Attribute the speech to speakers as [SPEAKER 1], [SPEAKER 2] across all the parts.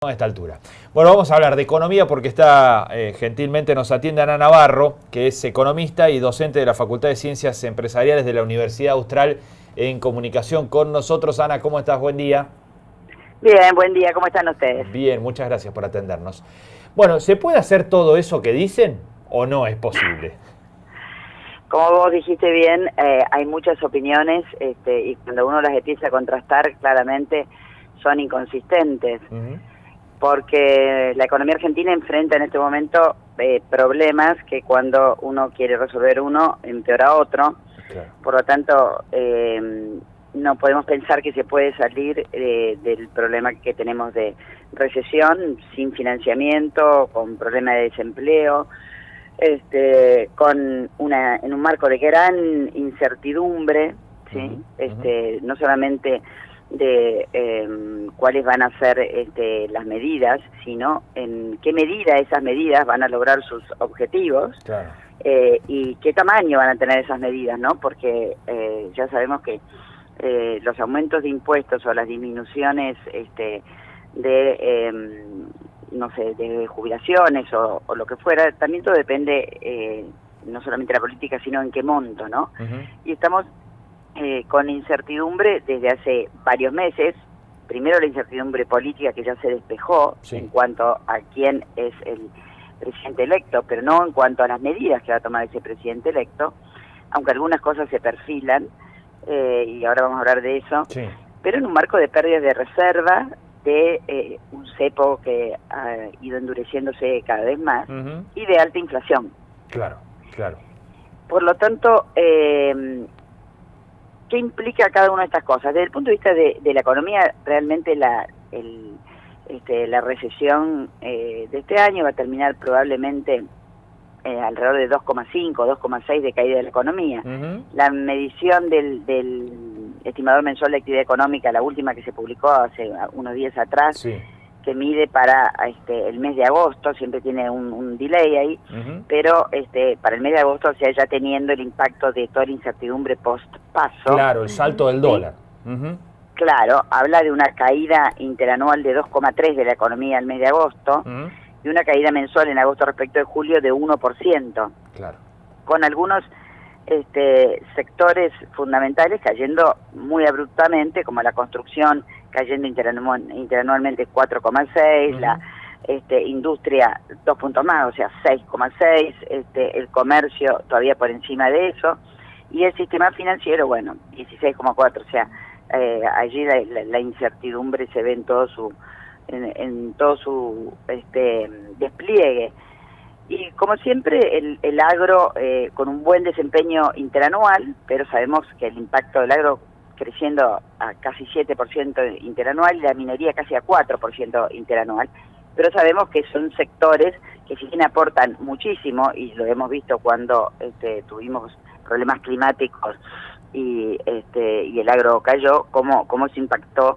[SPEAKER 1] A esta altura. Bueno, vamos a hablar de economía porque gentilmente nos atiende Ana Navarro, que es economista y docente de la Facultad de Ciencias Empresariales de la Universidad Austral en comunicación con nosotros. Ana, ¿cómo estás? Buen día.
[SPEAKER 2] Bien, buen día. ¿Cómo están ustedes?
[SPEAKER 1] Bien, muchas gracias por atendernos. Bueno, ¿se puede hacer todo eso que dicen o no es posible?
[SPEAKER 2] Como vos dijiste bien, hay muchas opiniones y cuando uno las empieza a contrastar, claramente son inconsistentes. Porque la economía argentina enfrenta en este momento problemas que cuando uno quiere resolver uno, empeora otro.
[SPEAKER 1] Claro.
[SPEAKER 2] Por lo tanto, no podemos pensar que se puede salir del problema que tenemos de recesión, sin financiamiento, con problema de desempleo, en un marco de gran incertidumbre, ¿sí? No solamente de cuáles van a ser las medidas, sino en qué medida esas medidas van a lograr sus objetivos.
[SPEAKER 1] Claro.
[SPEAKER 2] Y qué tamaño van a tener esas medidas, ¿no? Porque ya sabemos que los aumentos de impuestos o las disminuciones de jubilaciones o lo que fuera, también todo depende no solamente de la política, sino en qué monto, ¿no? Y estamos con incertidumbre desde hace varios meses. Primero la incertidumbre política que ya se despejó, sí, en cuanto a quién es el presidente electo, pero no en cuanto a las medidas que va a tomar ese presidente electo, aunque algunas cosas se perfilan, y ahora vamos a hablar de eso, sí, pero en un marco de pérdidas de reserva, de un cepo que ha ido endureciéndose cada vez más, y de alta inflación.
[SPEAKER 1] Claro, claro.
[SPEAKER 2] Por lo tanto, ¿qué implica cada una de estas cosas? Desde el punto de vista de la economía, realmente la recesión de este año va a terminar probablemente alrededor de 2,5, 2,6 de caída de la economía. La medición del estimador mensual de actividad económica, la última que se publicó hace unos días atrás, sí, que mide para el mes de agosto, siempre tiene un delay ahí, pero para el mes de agosto, o sea, ya teniendo el impacto de toda la incertidumbre post-paso.
[SPEAKER 1] Claro, el salto del dólar.
[SPEAKER 2] Claro, habla de una caída interanual de 2,3 de la economía al mes de agosto, y una caída mensual en agosto respecto de julio de 1%.
[SPEAKER 1] Claro. Con
[SPEAKER 2] algunos sectores fundamentales cayendo muy abruptamente, como la construcción cayendo interanualmente 4,6, la industria 2 puntos más, o sea 6,6, el comercio todavía por encima de eso, y el sistema financiero, bueno, 16,4, o sea, allí la incertidumbre se ve en todo su despliegue. Y como siempre, el agro con un buen desempeño interanual, pero sabemos que el impacto del agro creciendo a casi 7% interanual y la minería casi a 4% interanual, pero sabemos que son sectores que si bien aportan muchísimo, y lo hemos visto cuando tuvimos problemas climáticos y el agro cayó, cómo se impactó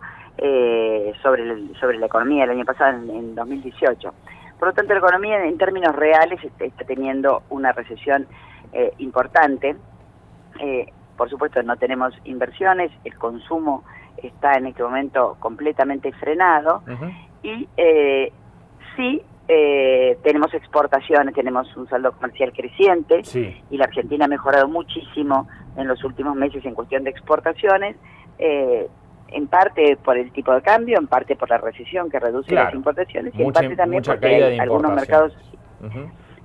[SPEAKER 2] sobre la economía el año pasado, en 2018. Por lo tanto, la economía en términos reales está teniendo una recesión importante. Por supuesto, no tenemos inversiones, el consumo está en este momento completamente frenado, y sí tenemos exportaciones, tenemos un saldo comercial creciente, sí, y la Argentina ha mejorado muchísimo en los últimos meses en cuestión de exportaciones, en parte por el tipo de cambio, en parte por la recesión que reduce, claro, las importaciones, y en parte también porque hay algunos mercados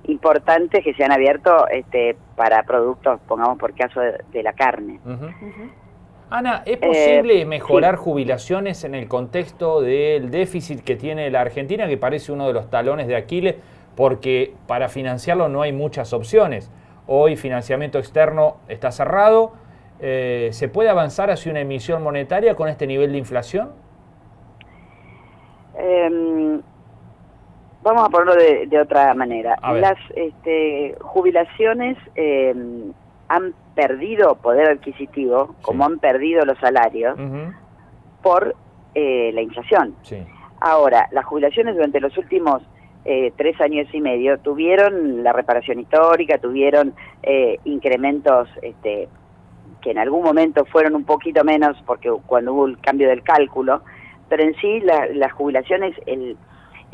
[SPEAKER 2] importantes que se han abierto para productos, pongamos por caso de la carne.
[SPEAKER 1] Ana, ¿es posible mejorar jubilaciones en el contexto del déficit que tiene la Argentina, que parece uno de los talones de Aquiles, porque para financiarlo no hay muchas opciones? Hoy financiamiento externo está cerrado. ¿Se puede avanzar hacia una emisión monetaria con este nivel de inflación?
[SPEAKER 2] Vamos a ponerlo de otra manera. Las jubilaciones han perdido poder adquisitivo, como han perdido los salarios, por la inflación. Sí. Ahora, las jubilaciones durante los últimos 3 años y medio tuvieron la reparación histórica, tuvieron incrementos que en algún momento fueron un poquito menos porque cuando hubo el cambio del cálculo, pero en sí las jubilaciones,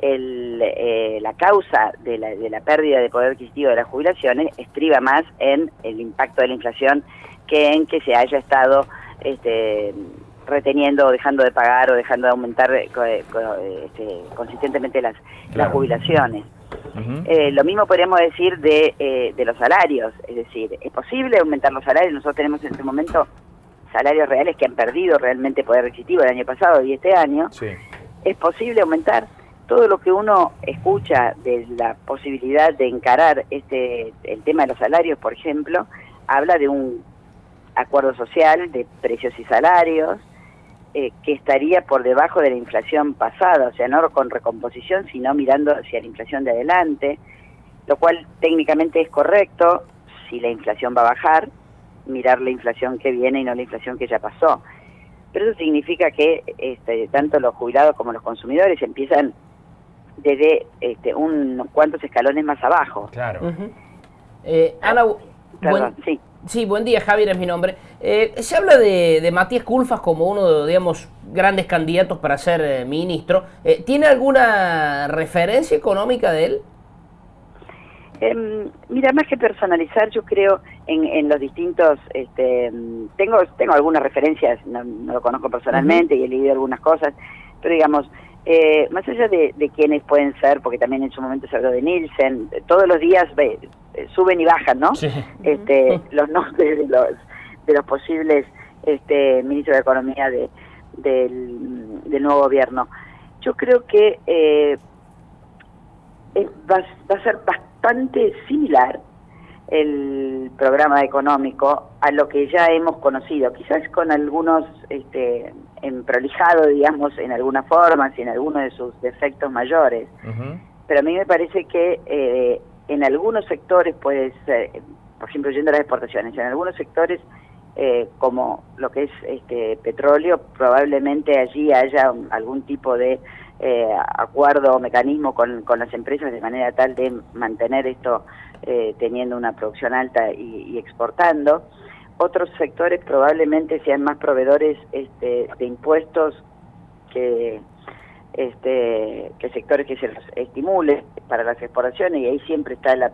[SPEAKER 2] la causa de la pérdida de poder adquisitivo de las jubilaciones estriba más en el impacto de la inflación que en que se haya estado reteniendo o dejando de pagar o dejando de aumentar consistentemente las jubilaciones. Lo mismo podríamos decir de los salarios, es decir, es posible aumentar los salarios. Nosotros tenemos en este momento salarios reales que han perdido realmente poder adquisitivo el año pasado y este año.
[SPEAKER 1] Sí.
[SPEAKER 2] Es posible aumentar. Todo lo que uno escucha de la posibilidad de encarar el tema de los salarios, por ejemplo, habla de un acuerdo social de precios y salarios que estaría por debajo de la inflación pasada, o sea, no con recomposición, sino mirando hacia la inflación de adelante, lo cual técnicamente es correcto. Si la inflación va a bajar, mirar la inflación que viene y no la inflación que ya pasó. Pero eso significa que tanto los jubilados como los consumidores empiezan desde unos cuantos escalones más abajo.
[SPEAKER 1] Claro.
[SPEAKER 3] Ana,
[SPEAKER 2] Perdón, sí.
[SPEAKER 3] Sí, buen día, Javier es mi nombre. Se habla de Matías Culfas como uno de, digamos, grandes candidatos para ser ministro. ¿Tiene alguna referencia económica de él?
[SPEAKER 2] Mira, más que personalizar, yo creo en los distintos... tengo algunas referencias, no lo conozco personalmente y he leído algunas cosas, pero digamos... más allá de quiénes pueden ser, porque también en su momento se habló de Nielsen, todos los días suben y bajan, ¿no? Sí. Los nombres de los posibles ministros de Economía del nuevo gobierno. Yo creo que va a ser bastante similar el programa económico a lo que ya hemos conocido, quizás con algunos emprolijado, digamos, en algunas formas y en algunos de sus defectos mayores. Pero a mí me parece que en algunos sectores puede ser, por ejemplo, yendo a las exportaciones, en algunos sectores como lo que es petróleo, probablemente allí haya algún tipo de acuerdo o mecanismo con las empresas de manera tal de mantener esto teniendo una producción alta y exportando. Otros sectores probablemente sean más proveedores de impuestos que sectores que se los estimule para las exportaciones, y ahí siempre está la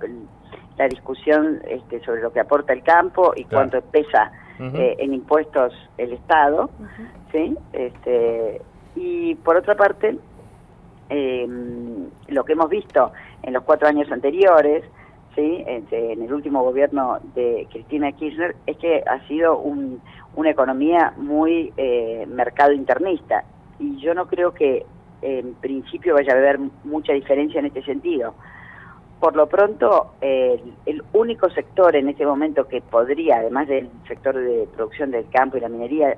[SPEAKER 2] discusión sobre lo que aporta el campo y
[SPEAKER 1] claro.
[SPEAKER 2] cuánto pesa en impuestos el Estado, ¿sí? Y por otra parte, lo que hemos visto en los 4 años anteriores, ¿sí? En el último gobierno de Cristina Kirchner, es que ha sido una economía muy mercado internista, y yo no creo que en principio vaya a haber mucha diferencia en este sentido. Por lo pronto, el único sector en este momento que podría, además del sector de producción del campo y la minería,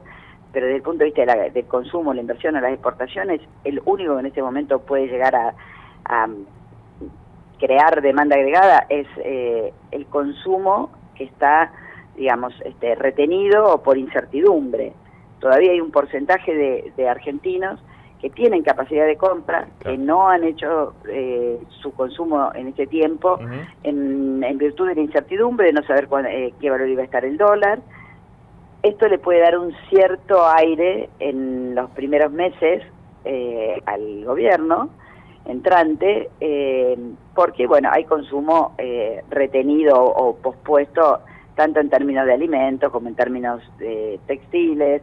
[SPEAKER 2] pero desde el punto de vista del consumo, la inversión o las exportaciones, el único que en este momento puede llegar a crear demanda agregada es el consumo, que está, digamos, retenido o por incertidumbre. Todavía hay un porcentaje de argentinos que tienen capacidad de compra, claro, que no han hecho su consumo en este tiempo, en virtud de la incertidumbre, de no saber qué valor iba a estar el dólar. Esto le puede dar un cierto aire en los primeros meses al gobierno entrante, porque bueno, hay consumo retenido o pospuesto, tanto en términos de alimentos como en términos de textiles,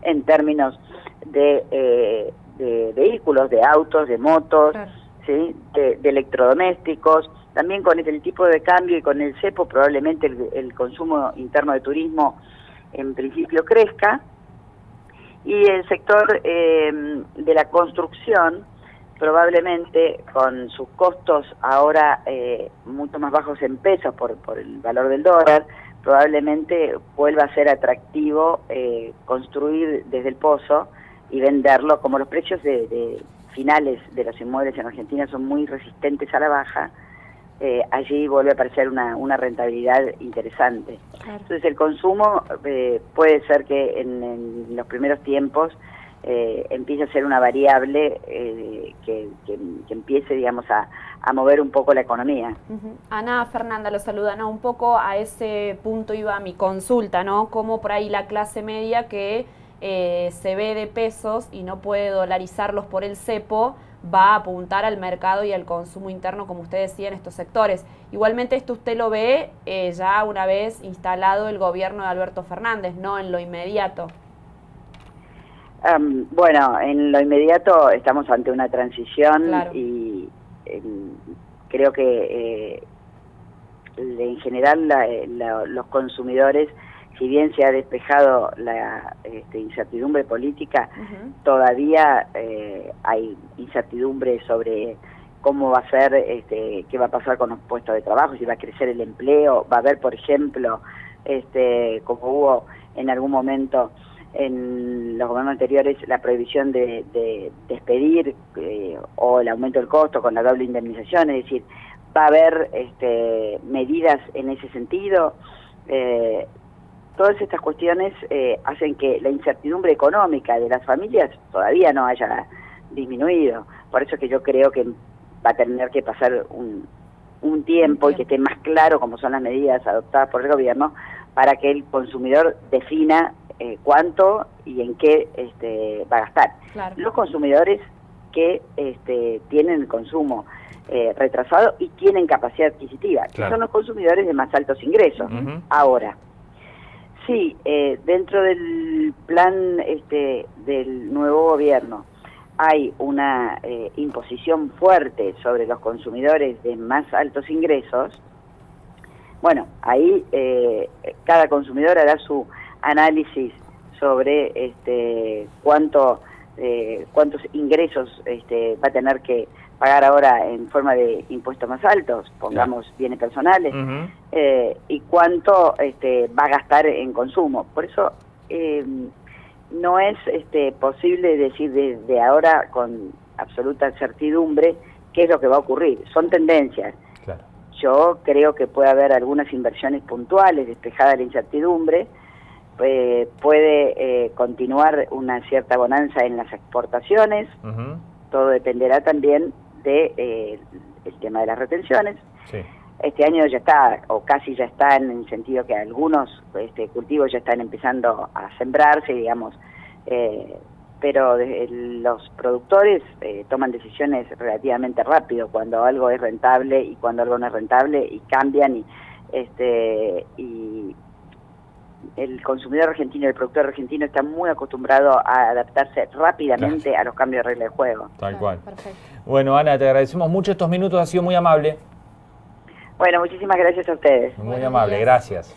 [SPEAKER 2] en términos de vehículos, de autos, de motos, claro, ¿sí? de electrodomésticos. También con el tipo de cambio y con el cepo probablemente el consumo interno de turismo en principio crezca, y el sector de la construcción probablemente con sus costos ahora mucho más bajos en pesos por el valor del dólar, probablemente vuelva a ser atractivo construir desde el pozo y venderlo. Como los precios de finales de los inmuebles en Argentina son muy resistentes a la baja, allí vuelve a aparecer una rentabilidad interesante. Claro. Entonces el consumo puede ser que en los primeros tiempos empiece a ser una variable que empiece, digamos, a mover un poco la economía.
[SPEAKER 4] Ana, Fernanda lo saluda, ¿no? Un poco a ese punto iba mi consulta, ¿no? Como por ahí la clase media que se ve de pesos y no puede dolarizarlos por el cepo, va a apuntar al mercado y al consumo interno, como usted decía, en estos sectores. Igualmente esto usted lo ve ya una vez instalado el gobierno de Alberto Fernández, no en lo inmediato.
[SPEAKER 2] Bueno, en lo inmediato estamos ante una transición,
[SPEAKER 4] claro.
[SPEAKER 2] Y creo que en general los consumidores, si bien se ha despejado la incertidumbre política, todavía hay incertidumbre sobre cómo va a ser, qué va a pasar con los puestos de trabajo, si va a crecer el empleo, va a haber, por ejemplo, como hubo en algún momento en los gobiernos anteriores, la prohibición de despedir o el aumento del costo con la doble indemnización, es decir, va a haber medidas en ese sentido. Todas estas cuestiones hacen que la incertidumbre económica de las familias todavía no haya disminuido. Por eso es que yo creo que va a tener que pasar un tiempo y que esté más claro cómo son las medidas adoptadas por el gobierno para que el consumidor defina cuánto y en qué va a gastar.
[SPEAKER 4] Claro. Los
[SPEAKER 2] consumidores que tienen el consumo retrasado y tienen capacidad adquisitiva, que son los consumidores de más altos ingresos. Ahora, sí, dentro del plan del nuevo gobierno hay una imposición fuerte sobre los consumidores de más altos ingresos. Bueno, ahí cada consumidor hará su análisis sobre cuántos ingresos va a tener que pagar ahora en forma de impuestos más altos, pongamos bienes personales, y cuánto va a gastar en consumo. Por eso no es posible decir desde ahora con absoluta certidumbre qué es lo que va a ocurrir. Son tendencias.
[SPEAKER 1] Claro.
[SPEAKER 2] Yo creo que puede haber algunas inversiones puntuales, despejada la incertidumbre, puede continuar una cierta bonanza en las exportaciones, todo dependerá también de el tema de las retenciones. Sí. Este año ya está, o casi ya está, en el sentido que algunos cultivos ya están empezando a sembrarse, digamos, pero los productores toman decisiones relativamente rápido cuando algo es rentable y cuando algo no es rentable, y cambian, y el consumidor argentino, el productor argentino está muy acostumbrado a adaptarse rápidamente a los cambios de regla de juego.
[SPEAKER 1] Tal cual. Perfecto. Bueno, Ana, te agradecemos mucho estos minutos, ha sido muy amable.
[SPEAKER 2] Bueno, muchísimas gracias a ustedes.
[SPEAKER 1] Muy amable, gracias.